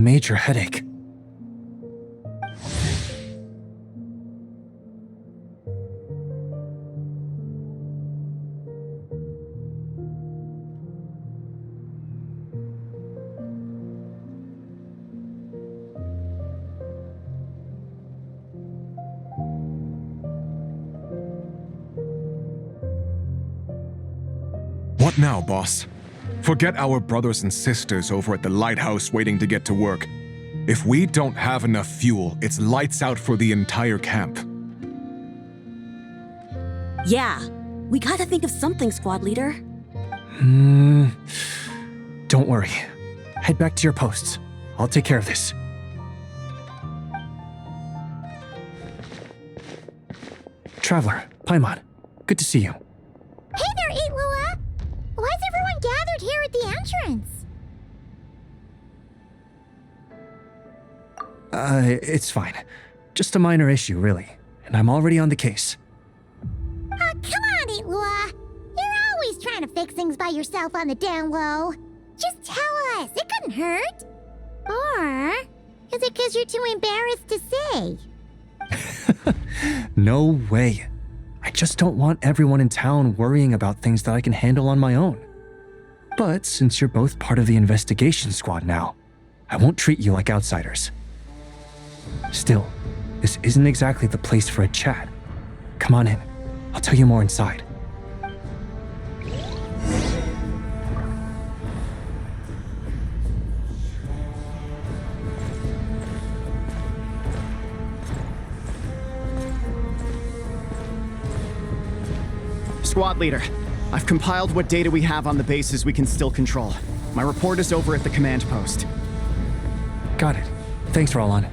major headache. What now, boss? Forget our brothers and sisters over at the lighthouse waiting to get to work. If we don't have enough fuel, it's lights out for the entire camp. Yeah, we gotta think of something, squad leader. Don't worry. Head back to your posts. I'll take care of this. Traveler, Paimon, good to see you. Hey there, Illuga! Why is everyone gathered here at the entrance? It's fine. Just a minor issue, really. And I'm already on the case. Come on, Illuga! You're always trying to fix things by yourself on the down low. Just tell us, it couldn't hurt. Or is it because you're too embarrassed to say? No way. I just don't want everyone in town worrying about things that I can handle on my own. But since you're both part of the investigation squad now, I won't treat you like outsiders. Still, this isn't exactly the place for a chat. Come on in. I'll tell you more inside. Squad leader, I've compiled what data we have on the bases we can still control. My report is over at the command post. Got it. Thanks, Roland.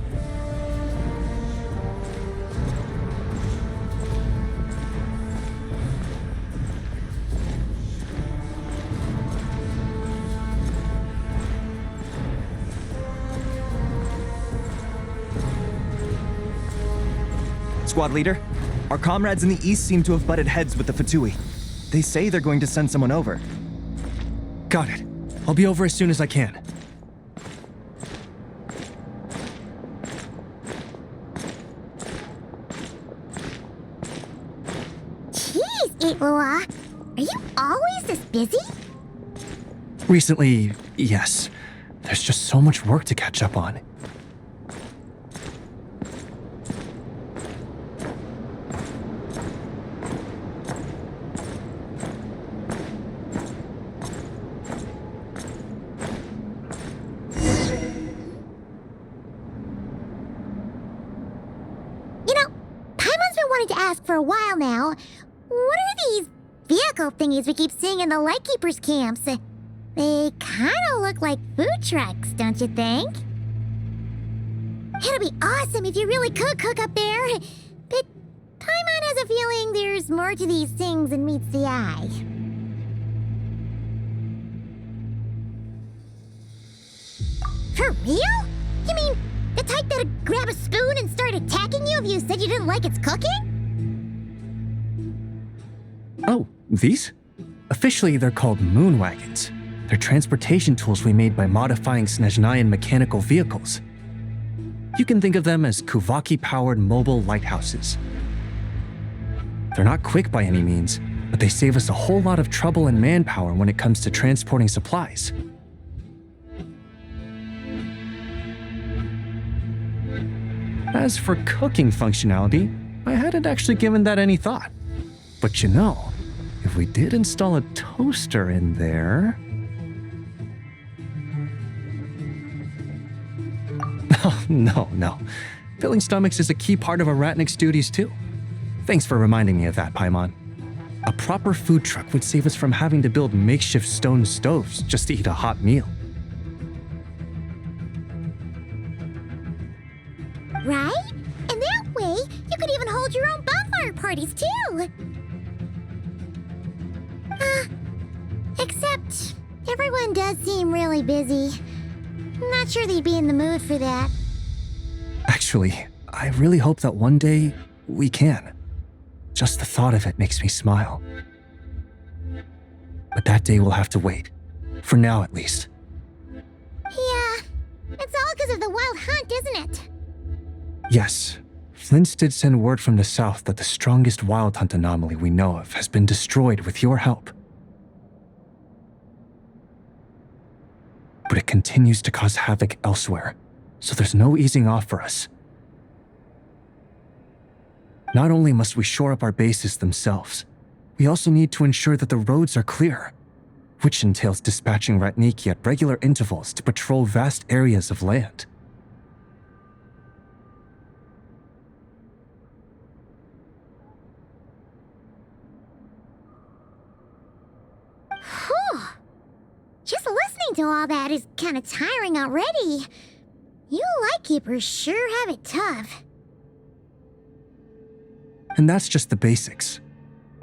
Squad leader, our comrades in the east seem to have butted heads with the Fatui. They say they're going to send someone over. Got it. I'll be over as soon as I can. Jeez, Illuga! Are you always this busy? Recently, yes. There's just so much work to catch up on. Wanted to ask for a while now. What are these vehicle thingies we keep seeing in the Lightkeepers camps? They kind of look like food trucks, don't you think? It'd be awesome if you really could cook up there. But Paimon has a feeling there's more to these things than meets the eye. For real? You mean the type that'd grab a spoon and start attacking you if you said you didn't like its cooking? Oh, these? Officially, they're called moon wagons. They're transportation tools we made by modifying Snezhnayan mechanical vehicles. You can think of them as Kuvaki-powered mobile lighthouses. They're not quick by any means, but they save us a whole lot of trouble and manpower when it comes to transporting supplies. As for cooking functionality, I hadn't actually given that any thought. But you know, if we did install a toaster in there... Oh, no. Filling stomachs is a key part of Arachnic's duties too. Thanks for reminding me of that, Paimon. A proper food truck would save us from having to build makeshift stone stoves just to eat a hot meal. Right? And that way, you could even hold your own bonfire parties too! Except, everyone does seem really busy. Not sure they'd be in the mood for that. Actually, I really hope that one day we can. Just the thought of it makes me smile. But that day will have to wait. For now, at least. Yeah, it's all because because of the wild hunt, isn't it? Yes, Flint's did send word from the south that the strongest wild hunt anomaly we know of has been destroyed with your help. But it continues to cause havoc elsewhere, so there's no easing off for us. Not only must we shore up our bases themselves, we also need to ensure that the roads are clear, which entails dispatching Ratniki at regular intervals to patrol vast areas of land. Whew. Just listening to all that is kind of tiring already. You Lightkeepers sure have it tough. And that's just the basics.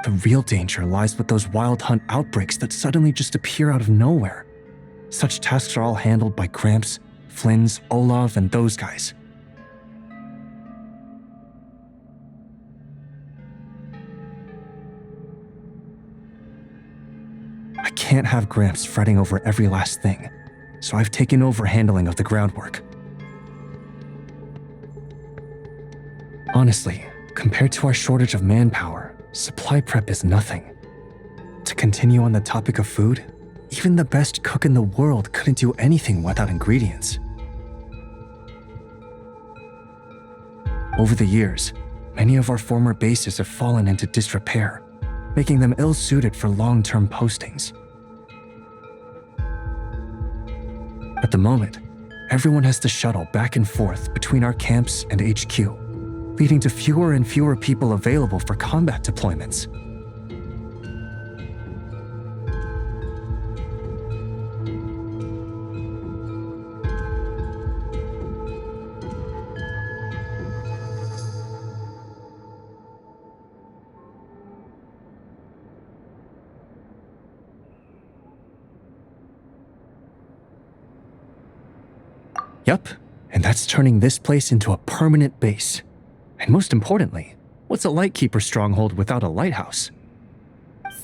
The real danger lies with those wild hunt outbreaks that suddenly just appear out of nowhere. Such tasks are all handled by Gramps, Flynn's, Olav, and those guys. I can't have Gramps fretting over every last thing, so I've taken over handling of the groundwork. Honestly, compared to our shortage of manpower, supply prep is nothing. To continue on the topic of food, even the best cook in the world couldn't do anything without ingredients. Over the years, many of our former bases have fallen into disrepair, making them ill-suited for long-term postings. At the moment, everyone has to shuttle back and forth between our camps and HQ, leading to fewer and fewer people available for combat deployments. Yup, and that's turning this place into a permanent base. And most importantly, what's a Lightkeeper stronghold without a lighthouse?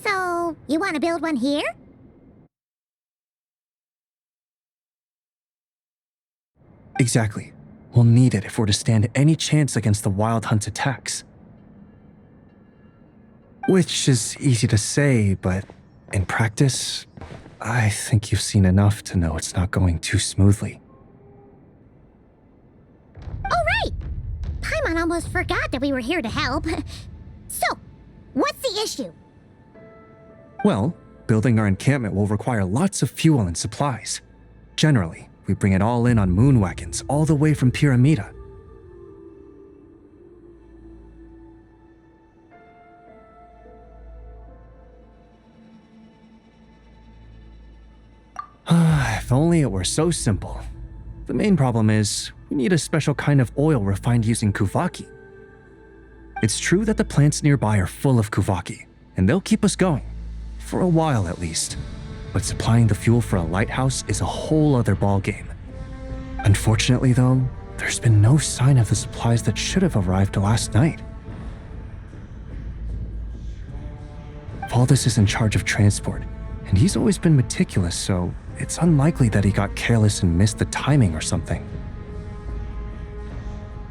So, you want to build one here? Exactly. We'll need it if we're to stand any chance against the Wild Hunt's attacks. Which is easy to say, but in practice, I think you've seen enough to know it's not going too smoothly. Oh, right! Paimon almost forgot that we were here to help. So, what's the issue? Well, building our encampment will require lots of fuel and supplies. Generally, we bring it all in on moon wagons all the way from Pyramida. If only it were so simple. The main problem is, we need a special kind of oil refined using Kuvaki. It's true that the plants nearby are full of Kuvaki, and they'll keep us going. For a while at least. But supplying the fuel for a lighthouse is a whole other ballgame. Unfortunately though, there's been no sign of the supplies that should have arrived last night. Valdis is in charge of transport, and he's always been meticulous, so it's unlikely that he got careless and missed the timing or something.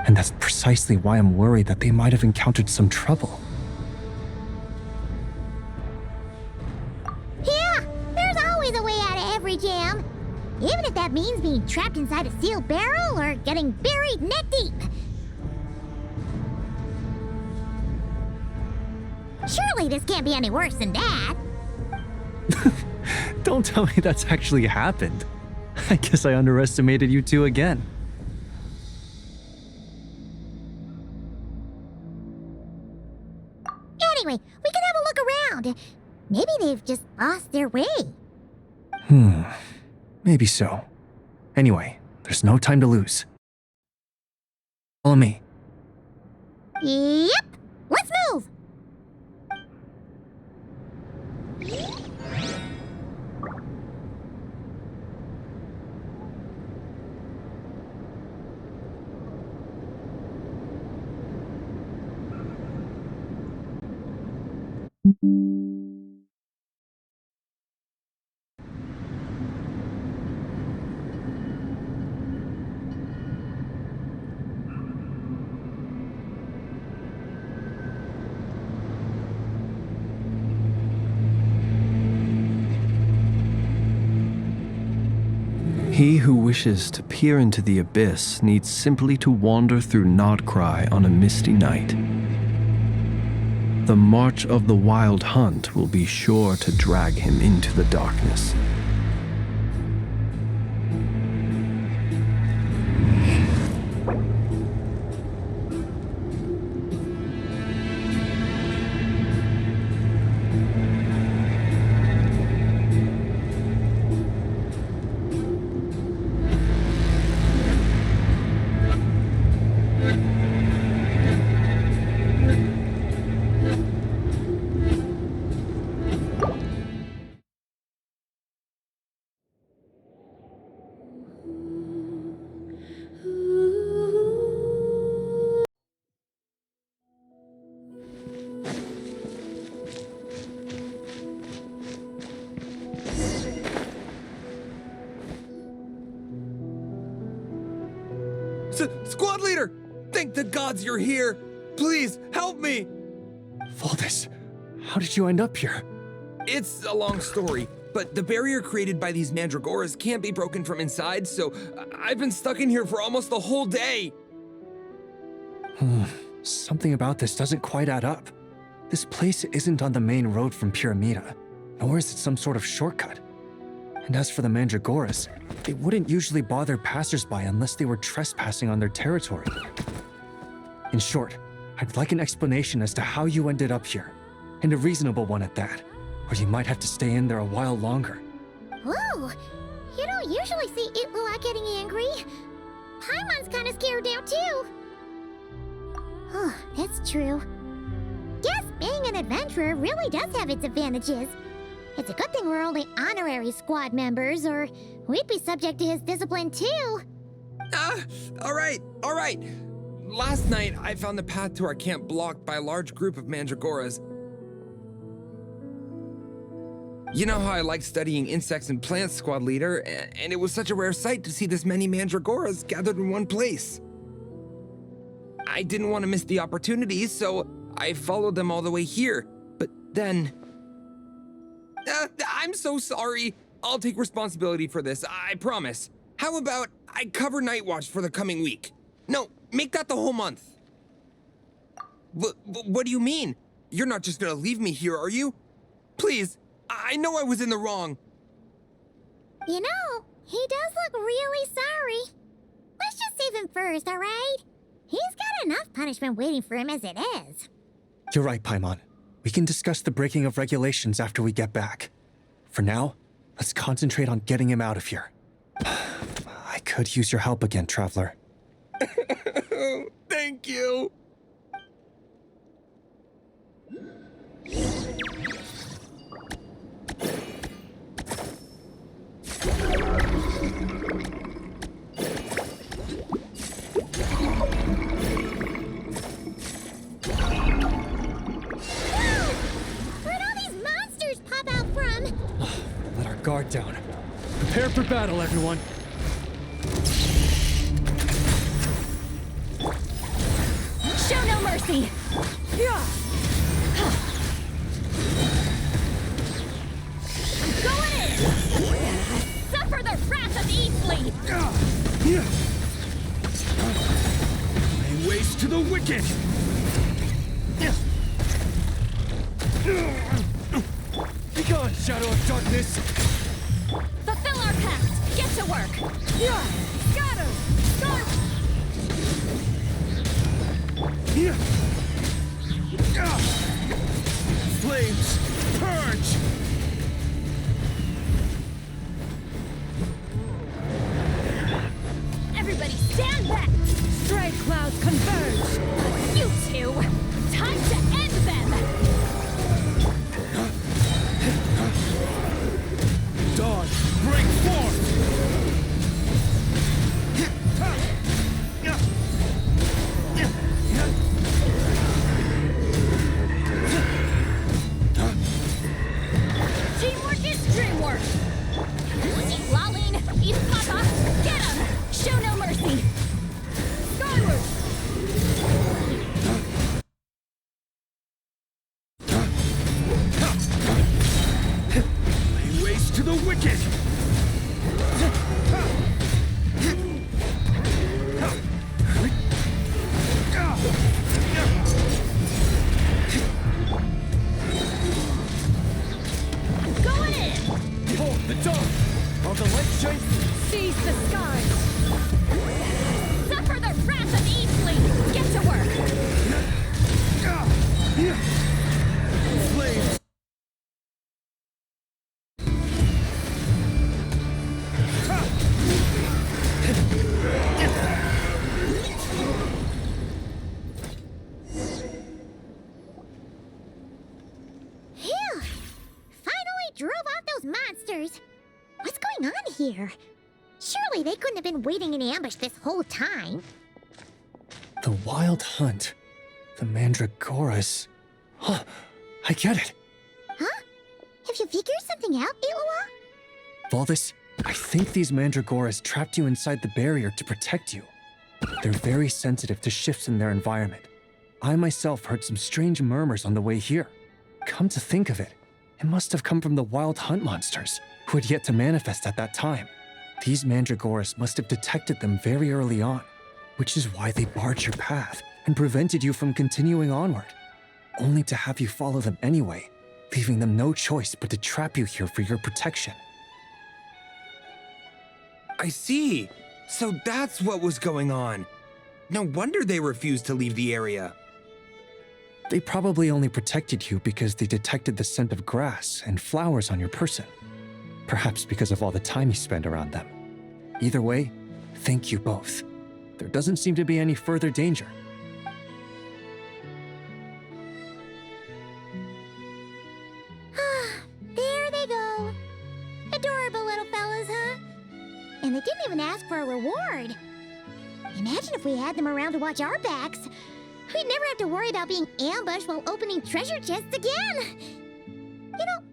And that's precisely why I'm worried that they might have encountered some trouble. Yeah, there's always a way out of every jam. Even if that means being trapped inside a sealed barrel or getting buried neck deep. Surely this can't be any worse than that. Don't tell me that's actually happened. I guess I underestimated you two again. Anyway, we can have a look around. Maybe they've just lost their way. Maybe so. Anyway, there's no time to lose. Follow me. Yep, let's move. He who wishes to peer into the abyss needs simply to wander through Nodcry on a misty night. The march of the Wild Hunt will be sure to drag him into the darkness. Squad leader! Thank the gods you're here! Please, help me! Valdis, how did you end up here? It's a long story, but the barrier created by these mandragoras can't be broken from inside, so I've been stuck in here for almost the whole day! Something about this doesn't quite add up. This place isn't on the main road from Pyramida, nor is it some sort of shortcut. And as for the mandragoras, they wouldn't usually bother passersby unless they were trespassing on their territory. In short, I'd like an explanation as to how you ended up here, and a reasonable one at that, or you might have to stay in there a while longer. Whoa! You don't usually see Illuga getting angry. Paimon's kinda scared now, too. Oh, that's true. Guess being an adventurer really does have its advantages. It's a good thing we're only honorary squad members, or we'd be subject to his discipline, too. All right. Last night, I found the path to our camp blocked by a large group of mandragoras. You know how I like studying insects and plants, squad leader, and it was such a rare sight to see this many mandragoras gathered in one place. I didn't want to miss the opportunity, so I followed them all the way here, but then... I'm so sorry. I'll take responsibility for this, I promise. How about I cover Night Watch for the coming week? No, make that the whole month. What do you mean? You're not just gonna leave me here, are you? Please, I know I was in the wrong. You know, he does look really sorry. Let's just save him first, all right? He's got enough punishment waiting for him as it is. You're right, Paimon. We can discuss the breaking of regulations after we get back. For now, let's concentrate on getting him out of here. I could use your help again, Traveler. Thank you. Where'd all these monsters pop out from? Let our guard down. Prepare for battle, everyone. Show no mercy! Going in! Suffer the wrath of Easley! Lay waste to the wicked! Be gone, Shadow of Darkness! Fulfill our pact! Get to work! Scatter! Start! Flames, purge! Everybody stand back! Strike clouds converge! You two! Time to end them! Dawn, break forth! Teamwork is dreamwork! Eat Laline! Eat Papa! Get him! Show no mercy! Skyward! have been waiting in ambush this whole time. The Wild Hunt. The Mandragoras. Huh, I get it. Huh? Have you figured something out, Illuga? Valdis, I think these Mandragoras trapped you inside the barrier to protect you. They're very sensitive to shifts in their environment. I myself heard some strange murmurs on the way here. Come to think of it, it must have come from the Wild Hunt monsters, who had yet to manifest at that time. These Mandragoras must have detected them very early on, which is why they barred your path and prevented you from continuing onward, only to have you follow them anyway, leaving them no choice but to trap you here for your protection. I see. So that's what was going on. No wonder they refused to leave the area. They probably only protected you because they detected the scent of grass and flowers on your person. Perhaps because of all the time you spend around them. Either way, thank you both. There doesn't seem to be any further danger. There they go. Adorable little fellas, huh? And they didn't even ask for a reward. Imagine if we had them around to watch our backs. We'd never have to worry about being ambushed while opening treasure chests again. You know,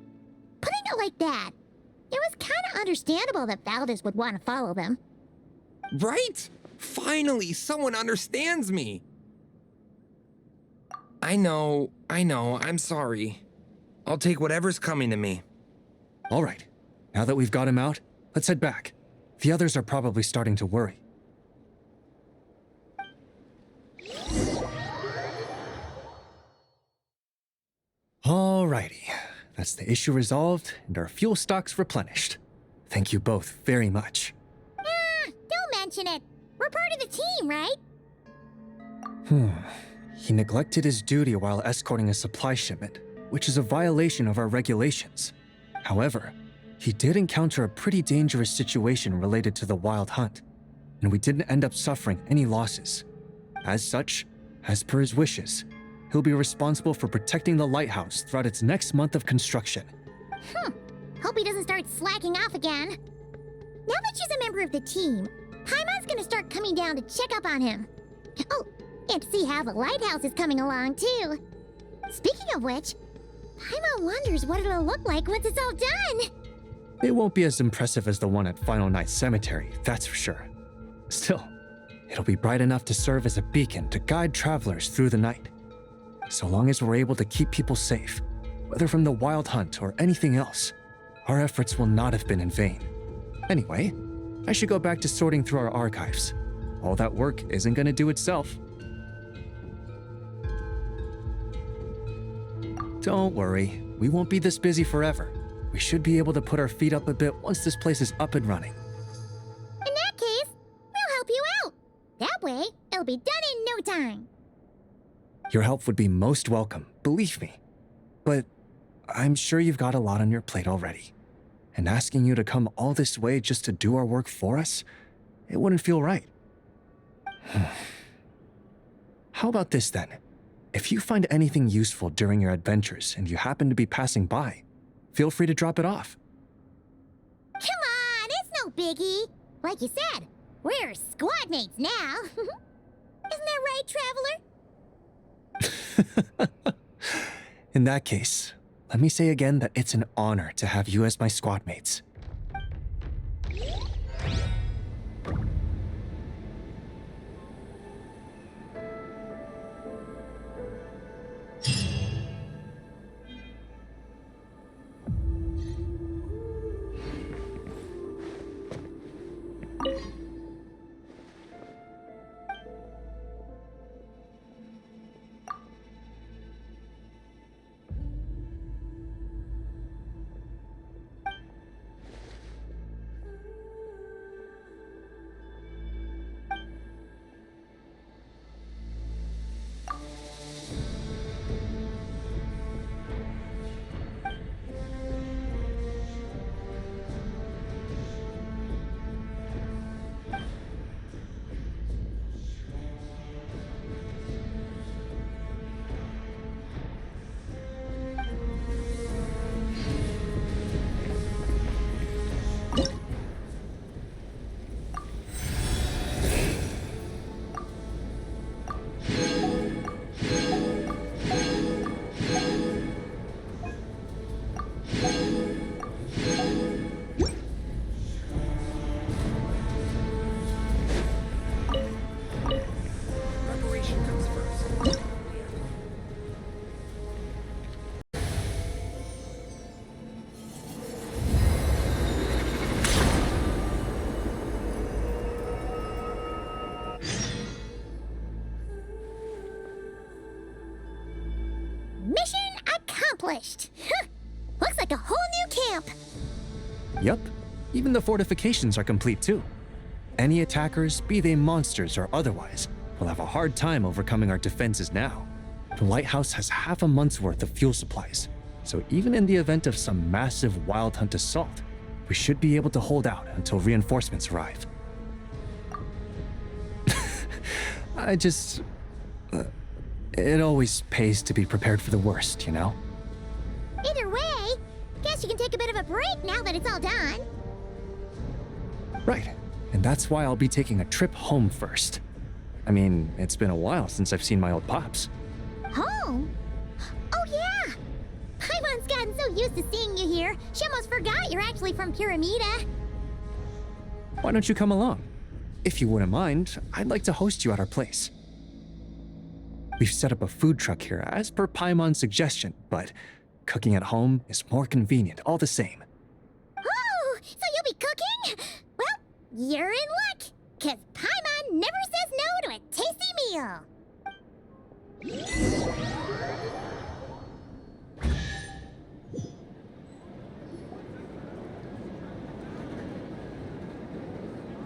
putting it like that, it was kind of understandable that Valdis would want to follow them. Right? Finally, someone understands me. I know, I'm sorry. I'll take whatever's coming to me. All right, now that we've got him out, let's head back. The others are probably starting to worry. Alrighty, that's the issue resolved and our fuel stocks replenished. Thank you both very much. Don't mention it. We're part of the team, right? He neglected his duty while escorting a supply shipment, which is a violation of our regulations. However, he did encounter a pretty dangerous situation related to the Wild Hunt, and we didn't end up suffering any losses. As such, as per his wishes, he'll be responsible for protecting the lighthouse throughout its next month of construction. Hope he doesn't start slacking off again. Now that she's a member of the team, Paimon's gonna start coming down to check up on him. Oh, and to see how the lighthouse is coming along, too. Speaking of which, Paimon wonders what it'll look like once it's all done. It won't be as impressive as the one at Final Night Cemetery, that's for sure. Still, it'll be bright enough to serve as a beacon to guide travelers through the night. So long as we're able to keep people safe, whether from the Wild Hunt or anything else, our efforts will not have been in vain. Anyway, I should go back to sorting through our archives. All that work isn't gonna do itself. Don't worry, we won't be this busy forever. We should be able to put our feet up a bit once this place is up and running. In that case, we'll help you out. That way, it'll be done in no time. Your help would be most welcome, believe me. But I'm sure you've got a lot on your plate already. And asking you to come all this way just to do our work for us, it wouldn't feel right. How about this then? If you find anything useful during your adventures and you happen to be passing by, feel free to drop it off. Come on, it's no biggie. Like you said, we're squad mates now. Isn't that right, Traveler? In that case, let me say again that it's an honor to have you as my squad mates. accomplished! Looks like a whole new camp! Yup, even the fortifications are complete too. Any attackers, be they monsters or otherwise, will have a hard time overcoming our defenses now. The lighthouse has half a month's worth of fuel supplies, so even in the event of some massive wild hunt assault, we should be able to hold out until reinforcements arrive. It always pays to be prepared for the worst, you know? Either way, guess you can take a bit of a break now that it's all done. Right, and that's why I'll be taking a trip home first. I mean, it's been a while since I've seen my old pops. Home? Oh yeah! Paimon's gotten so used to seeing you here, she almost forgot you're actually from Pyramida. Why don't you come along? If you wouldn't mind, I'd like to host you at our place. We've set up a food truck here as per Paimon's suggestion, but cooking at home is more convenient all the same. Oh, so you'll be cooking? Well, you're in luck, cause Paimon never says no to a tasty meal.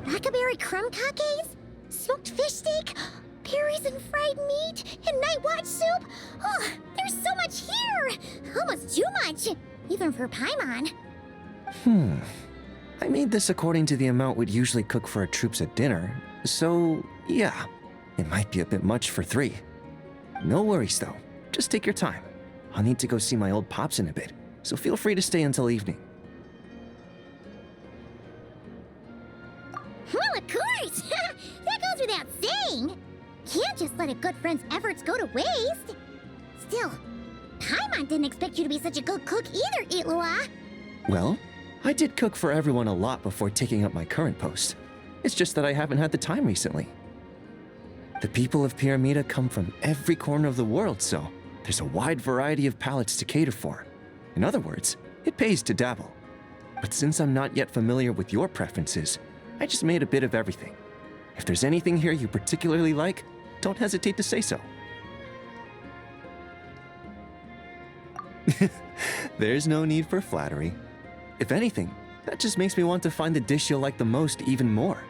Blackberry crumb cakes? Smoked fish steak? Berries and fried meat? And night watch soup? Oh, there's so much here! Almost too much, even for Paimon. I made this according to the amount we'd usually cook for our troops at dinner, so yeah, it might be a bit much for 3. No worries though, just take your time. I'll need to go see my old pops in a bit, so feel free to stay until evening. Well, of course! That goes without saying! Can't just let a good friend's efforts go to waste! Still, Paimon didn't expect you to be such a good cook either, Illuga! Well, I did cook for everyone a lot before taking up my current post. It's just that I haven't had the time recently. The people of Pyramida come from every corner of the world, so there's a wide variety of palates to cater for. In other words, it pays to dabble. But since I'm not yet familiar with your preferences, I just made a bit of everything. If there's anything here you particularly like, don't hesitate to say so. There's no need for flattery. If anything, that just makes me want to find the dish you'll like the most even more.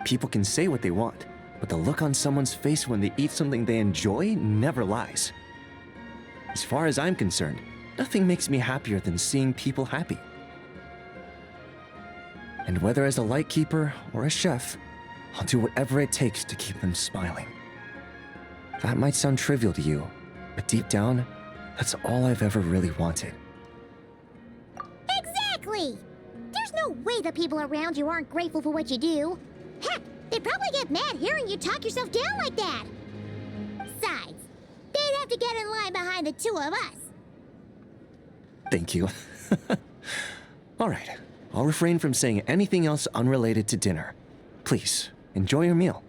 People can say what they want, but the look on someone's face when they eat something they enjoy never lies. As far as I'm concerned, nothing makes me happier than seeing people happy. And whether as a lightkeeper or a chef, I'll do whatever it takes to keep them smiling. That might sound trivial to you, but deep down, that's all I've ever really wanted. Exactly! There's no way the people around you aren't grateful for what you do. Heck, they'd probably get mad hearing you talk yourself down like that. Besides, they'd have to get in line behind the 2 of us. Thank you. All right, I'll refrain from saying anything else unrelated to dinner. Please, enjoy your meal.